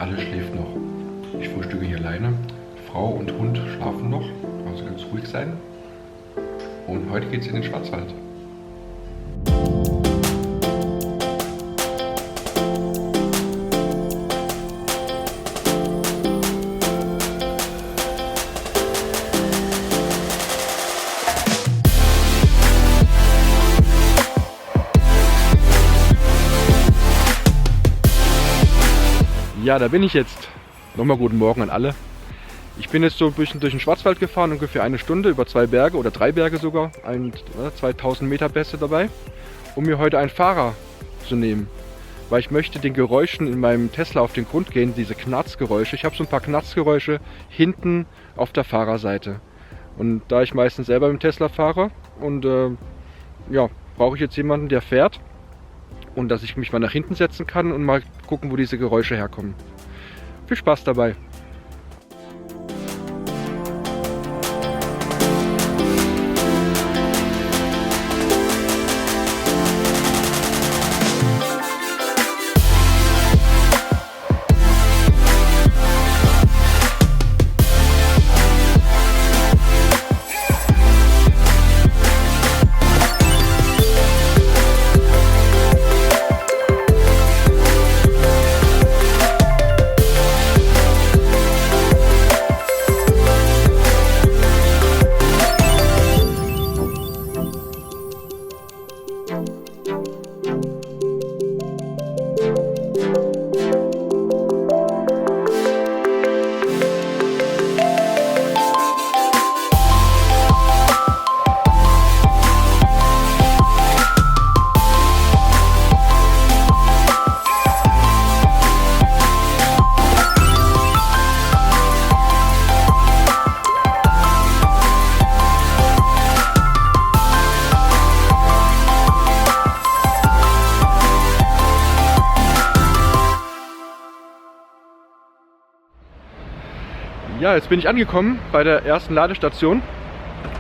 Alles schläft noch. Ich frühstücke hier alleine. Frau und Hund schlafen noch, also ganz ruhig sein. Und heute geht es in den Schwarzwald. Ja, da bin ich jetzt. Nochmal guten Morgen an alle. Ich bin jetzt so ein bisschen durch den Schwarzwald gefahren, ungefähr eine Stunde, über 2 Berge oder 3 Berge sogar, 2000 Meter Pässe dabei, um mir heute einen Fahrer zu nehmen. Weil ich möchte den Geräuschen in meinem Tesla auf den Grund gehen, diese Knarzgeräusche. Ich habe so ein paar Knarzgeräusche hinten auf der Fahrerseite. Und da ich meistens selber mit dem Tesla fahre und ja, brauche ich jetzt jemanden, der fährt und dass ich mich mal nach hinten setzen kann und mal gucken, wo diese Geräusche herkommen. Viel Spaß dabei! Ja, jetzt bin ich angekommen bei der ersten Ladestation.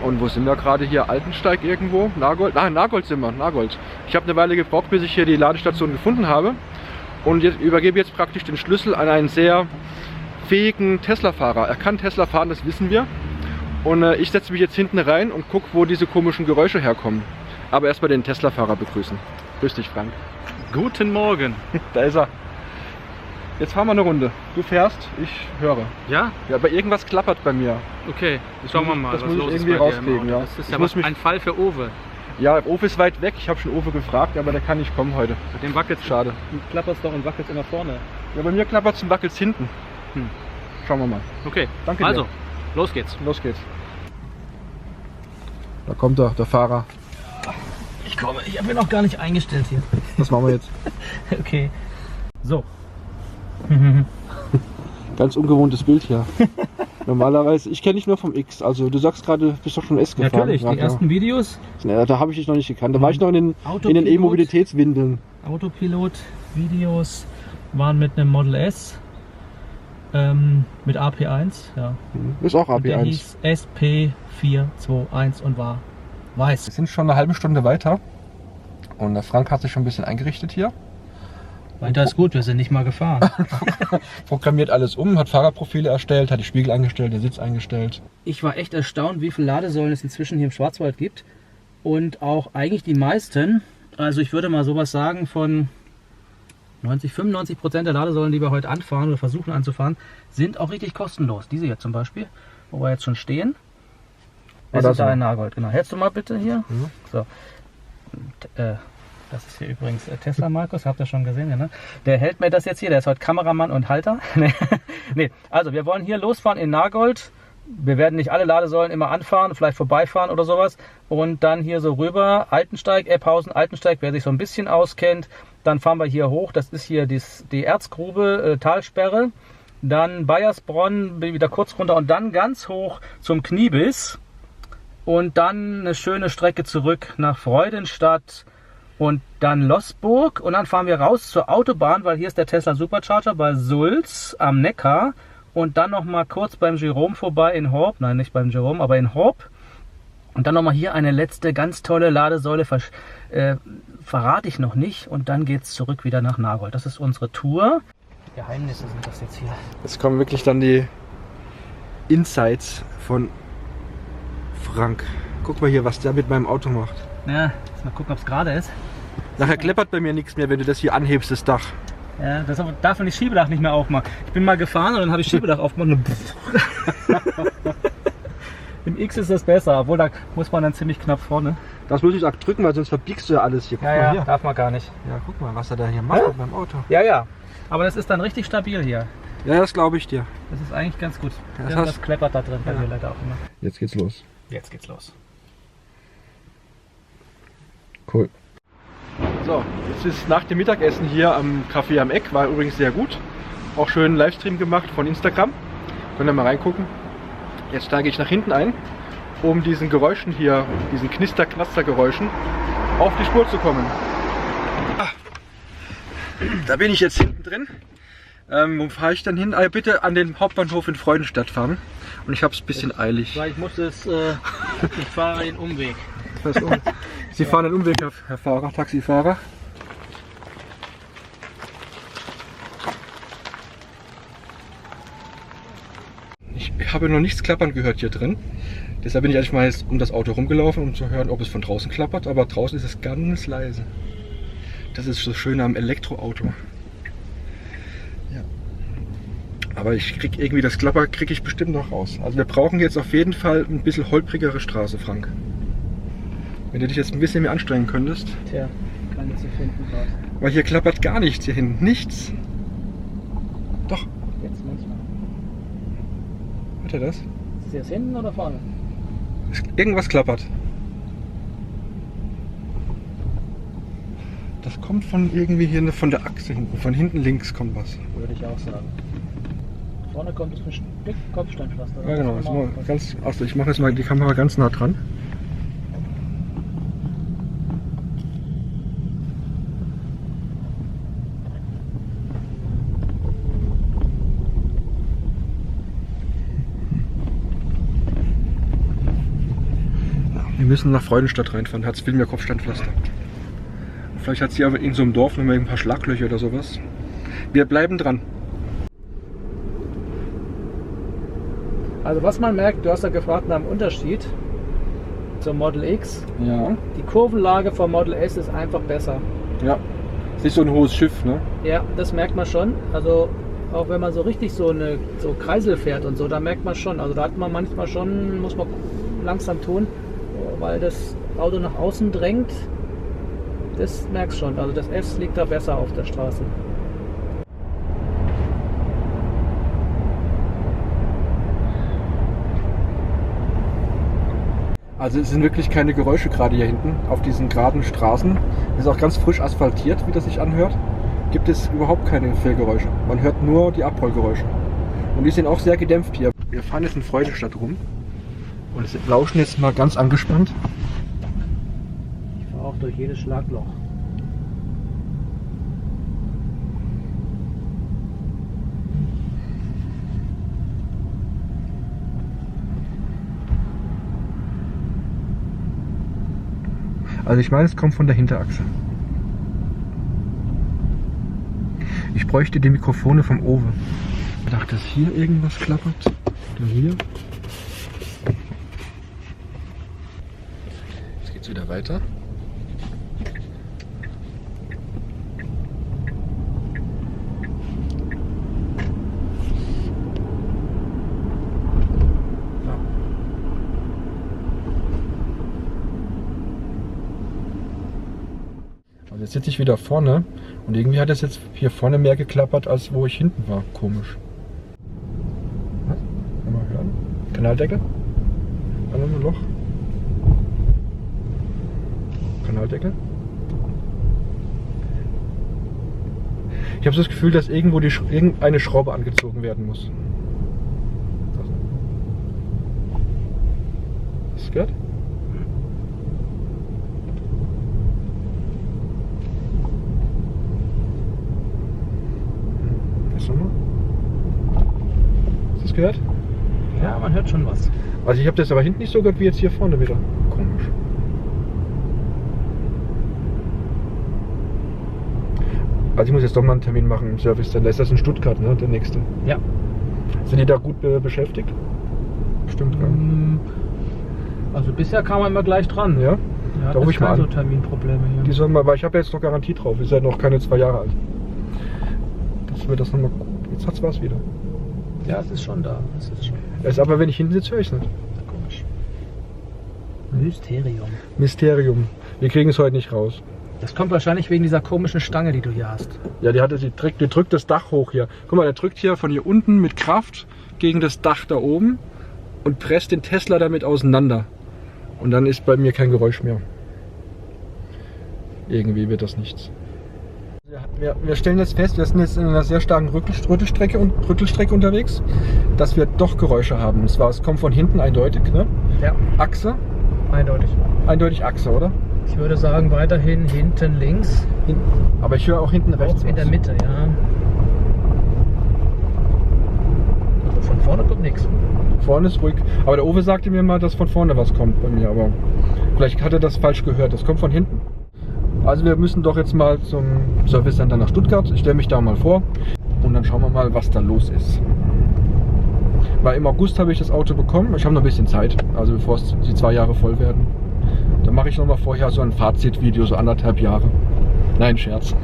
Und wo sind wir gerade hier? Altensteig irgendwo? Nagold? Ah, Nagold sind wir, Nagold. Ich habe eine Weile gebraucht, bis ich hier die Ladestation gefunden habe. Und jetzt übergebe jetzt praktisch den Schlüssel an einen sehr fähigen Tesla-Fahrer. Er kann Tesla fahren, das wissen wir. Und ich setze mich jetzt hinten rein und gucke, wo diese komischen Geräusche herkommen. Aber erstmal den Tesla-Fahrer begrüßen. Grüß dich, Frank. Guten Morgen. Da ist er. Jetzt fahren wir eine Runde. Du fährst, ich höre. Ja? Ja, aber irgendwas klappert bei mir. Okay, schauen wir mal, das was muss los ich ist irgendwie bei dir im rauskriegen, Auto. ja. Das ist Ich ja muss mich- ein Fall für Owe. Ja, Owe ist weit weg. Ich habe schon Owe gefragt, aber der kann nicht kommen heute. Dem wackelt Schade. Du klapperst doch und wackelst immer vorne. Ja, bei mir klappert es und wackelt hinten. Schauen wir mal. Okay, Danke dir. also, los geht's. Los geht's. Da kommt er, der Fahrer. Ich komme, ich habe mir noch gar nicht eingestellt hier. Was machen wir jetzt? Okay. So. Ganz ungewohntes Bild hier. Normalerweise, ich kenne dich nur vom X. Also du sagst gerade, du bist doch schon S gefahren. Natürlich, Ja, die klar. ersten Videos. Ja, da habe ich dich noch nicht gekannt. Da war ich noch in den Autopilot. E-Mobilitätswindeln. Autopilot-Videos waren mit einem Model S. Mit AP1, ja. Ist auch Und der AP1. hieß SP421 und war weiß. Wir sind schon eine halbe Stunde weiter. Und der Frank hat sich schon ein bisschen eingerichtet hier. Weiter ist gut, wir sind nicht mal gefahren. Programmiert alles um, hat Fahrerprofile erstellt, hat die Spiegel eingestellt, den Sitz eingestellt. Ich war echt erstaunt, wie viele Ladesäulen es inzwischen hier im Schwarzwald gibt. Und auch eigentlich die meisten, also ich würde mal sowas sagen, von 95% der Ladesäulen, die wir heute anfahren oder versuchen anzufahren, sind auch richtig kostenlos. Diese hier zum Beispiel, wo wir jetzt schon stehen. Wir das sind da mal. in Nagold, genau. Hältst du mal bitte hier? Mhm. So. Und, das ist hier übrigens Tesla Markus, habt ihr schon gesehen, ja, ne? Der hält mir das jetzt hier, der ist heute Kameramann und Halter. Nee, also wir wollen hier losfahren in Nagold. Wir werden nicht alle Ladesäulen immer anfahren, vielleicht vorbeifahren oder sowas. Und dann hier so rüber, Altensteig, Ebbhausen, Altensteig, wer sich so ein bisschen auskennt. Dann fahren wir hier hoch, das ist hier die Erzgrube, Talsperre. Dann Bayersbronn, wieder kurz runter und dann ganz hoch zum Kniebiss. Und dann eine schöne Strecke zurück nach Freudenstadt. Und dann Loßburg und dann fahren wir raus zur Autobahn, weil hier ist der Tesla Supercharger bei Sulz am Neckar und dann noch mal kurz beim Jerome vorbei in Horb, nein nicht beim Jerome, aber in Horb und dann noch mal hier eine letzte ganz tolle Ladesäule, verrate ich noch nicht und dann geht's zurück wieder nach Nagold. Das ist unsere Tour. Geheimnisse sind das jetzt hier. Jetzt kommen wirklich dann die Insights von Frank. Guck mal hier, was der mit meinem Auto macht. Ja, jetzt mal gucken, ob es gerade ist. Nachher kleppert bei mir nichts mehr, wenn du das hier anhebst, das Dach. Ja, das darf man das Schiebedach nicht mehr aufmachen. Ich bin mal gefahren und dann habe ich Schiebedach aufgemacht und im X ist das besser, obwohl da muss man dann ziemlich knapp vorne. Das muss ich auch drücken, weil sonst verbiegst du ja alles hier. Guck mal hier. darf man gar nicht. Ja, guck mal, was er da hier macht mit meinem Auto. Ja, aber das ist dann richtig stabil hier. Ja, das glaube ich dir. Das ist eigentlich ganz gut. Ja, Das kleppert da drin bei mir leider auch immer. Jetzt geht's los. Jetzt geht's los. Cool. So, jetzt ist nach dem Mittagessen hier am Café am Eck. War übrigens sehr gut. Auch schön einen Livestream gemacht von Instagram. Könnt ihr mal reingucken. Jetzt steige ich nach hinten ein, um diesen Geräuschen hier, diesen Knister-Knaster-Geräuschen, auf die Spur zu kommen. Da bin ich jetzt hinten drin. Wo fahre ich dann hin? Bitte an den Hauptbahnhof in Freudenstadt fahren. Und ich habe es ein bisschen eilig. Weil ich muss es, ich fahre den Umweg. Sie fahren den Umweg, Herr Fahrer, Taxifahrer. Ich habe noch nichts klappern gehört hier drin. Deshalb bin ich eigentlich mal um das Auto rumgelaufen, um zu hören, ob es von draußen klappert. Aber draußen ist es ganz leise. Das ist das Schöne am Elektroauto. Ja. Aber ich krieg irgendwie das Klapper kriege ich bestimmt noch raus. Also wir brauchen jetzt auf jeden Fall ein bisschen holprigere Straße, Frank. Wenn du dich jetzt ein bisschen mehr anstrengen könntest. Tja, keine zu finden gerade. Weil hier klappert gar nichts hier hinten. Nichts. Doch. Jetzt manchmal. Hört ihr das? Ist es jetzt hinten oder vorne? Irgendwas klappert. Das kommt von irgendwie hier von der Achse hinten. Von hinten links kommt was. Würde ich auch sagen. Vorne kommt es ein Stück Kopfsteinpflaster. Ja genau. Jetzt mal ganz, also ich mache jetzt mal die Kamera ganz nah dran. Wir müssen nach Freudenstadt reinfahren, hat es viel mehr Kopfsteinpflaster. Vielleicht hat sie aber in so einem Dorf noch mal ein paar Schlaglöcher oder sowas. Wir bleiben dran. Also was man merkt, du hast ja gefragt nach dem Unterschied zum Model X. Ja. Die Kurvenlage vom Model S ist einfach besser. Ja. Ist nicht so ein hohes Schiff, ne? Ja, das merkt man schon. Also auch wenn man so richtig so Kreisel fährt und so, da merkt man schon. Also da hat man manchmal schon, muss man langsam tun, weil das Auto nach außen drängt. Das merkst schon. Also das S liegt da besser auf der Straße. Also es sind wirklich keine Geräusche gerade hier hinten auf diesen geraden Straßen. Es ist auch ganz frisch asphaltiert, wie das sich anhört. Gibt es überhaupt keine Fehlgeräusche. Man hört nur die Abrollgeräusche. Und die sind auch sehr gedämpft hier. Wir fahren jetzt in Freudenstadt rum und lauschen jetzt mal ganz angespannt. Ich fahre auch durch jedes Schlagloch. Also ich meine, es kommt von der Hinterachse. Ich bräuchte die Mikrofone vom Owe. Ich dachte, dass hier irgendwas klappert. Oder hier. Jetzt geht's wieder weiter. Also jetzt sitze ich wieder vorne und irgendwie hat es jetzt hier vorne mehr geklappert, als wo ich hinten war. Komisch. Was? Mal hören. Kanaldeckel? Ein Loch. Kanaldeckel. Ich habe so das Gefühl, dass irgendwo irgendeine Schraube angezogen werden muss. Hast du gehört? Hast du es gehört? Ja, man hört schon was. Also ich habe das aber hinten nicht so gehört wie jetzt hier vorne wieder. Komisch. Also ich muss jetzt doch mal einen Termin machen im Service Center. Ist das in Stuttgart, ne? Der nächste. Ja. Sind die da gut beschäftigt? Bestimmt, ja. Also bisher kam man immer gleich dran. Ja? Ja, Da rufe ich mal an. so Terminprobleme hier. Die sollen mal, weil ich habe jetzt noch Garantie drauf. Ist ja noch keine 2 Jahre alt. Dass wir das nochmal. Jetzt hat's was wieder. Ja, es ist schon da. Es ist schon. Aber wenn ich hinten sitze, höre ich es nicht. Komisch. Mysterium. Mysterium. Wir kriegen es heute nicht raus. Das kommt wahrscheinlich wegen dieser komischen Stange, die du hier hast. Ja, die drückt das Dach hoch hier. Guck mal, der drückt hier von hier unten mit Kraft gegen das Dach da oben und presst den Tesla damit auseinander. Und dann ist bei mir kein Geräusch mehr. Irgendwie wird das nichts. Wir stellen jetzt fest, wir sind jetzt in einer sehr starken Rüttelstrecke unterwegs, dass wir doch Geräusche haben. Und zwar, es kommt von hinten eindeutig, ne? Ja. Achse? Eindeutig. Eindeutig Achse, oder? Ich würde sagen, weiterhin hinten links. Aber ich höre auch hinten rechts. Auch in der Mitte, ja. Also von vorne kommt nichts. Vorne ist ruhig. Aber der Uwe sagte mir mal, dass von vorne was kommt bei mir. Aber vielleicht hat er das falsch gehört. Das kommt von hinten. Also wir müssen doch jetzt mal zum Service Center nach Stuttgart. Ich stelle mich da mal vor. Und dann schauen wir mal, was da los ist. Weil im August habe ich das Auto bekommen. Ich habe noch ein bisschen Zeit. Also bevor es die 2 Jahre voll werden. Dann mache ich noch mal vorher so ein Fazitvideo, so 1,5 Jahre. Nein, Scherz.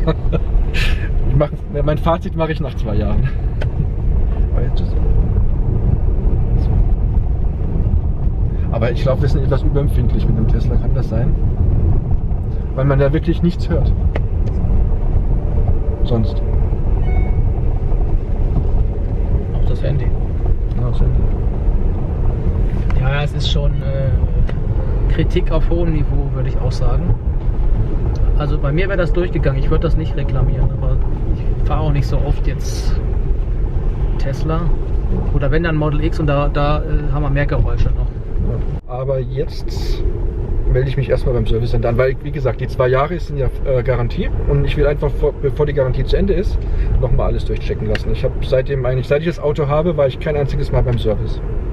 Mein Fazit mache ich nach 2 Jahren. Aber ich glaube, wir sind etwas überempfindlich mit dem Tesla. Kann das sein? Weil man da wirklich nichts hört. Sonst. Auch das Handy. Ja, das Handy. Ja, es ist schon Kritik auf hohem Niveau, würde ich auch sagen. Also bei mir wäre das durchgegangen. Ich würde das nicht reklamieren, aber ich fahre auch nicht so oft jetzt Tesla. Oder wenn dann Model X und da haben wir mehr Geräusche noch. Aber jetzt melde ich mich erstmal beim Service Center an, weil, wie gesagt, die 2 Jahre sind ja Garantie und ich will einfach, bevor die Garantie zu Ende ist, nochmal alles durchchecken lassen. Ich habe seitdem eigentlich, seit ich das Auto habe, war ich kein einziges Mal beim Service.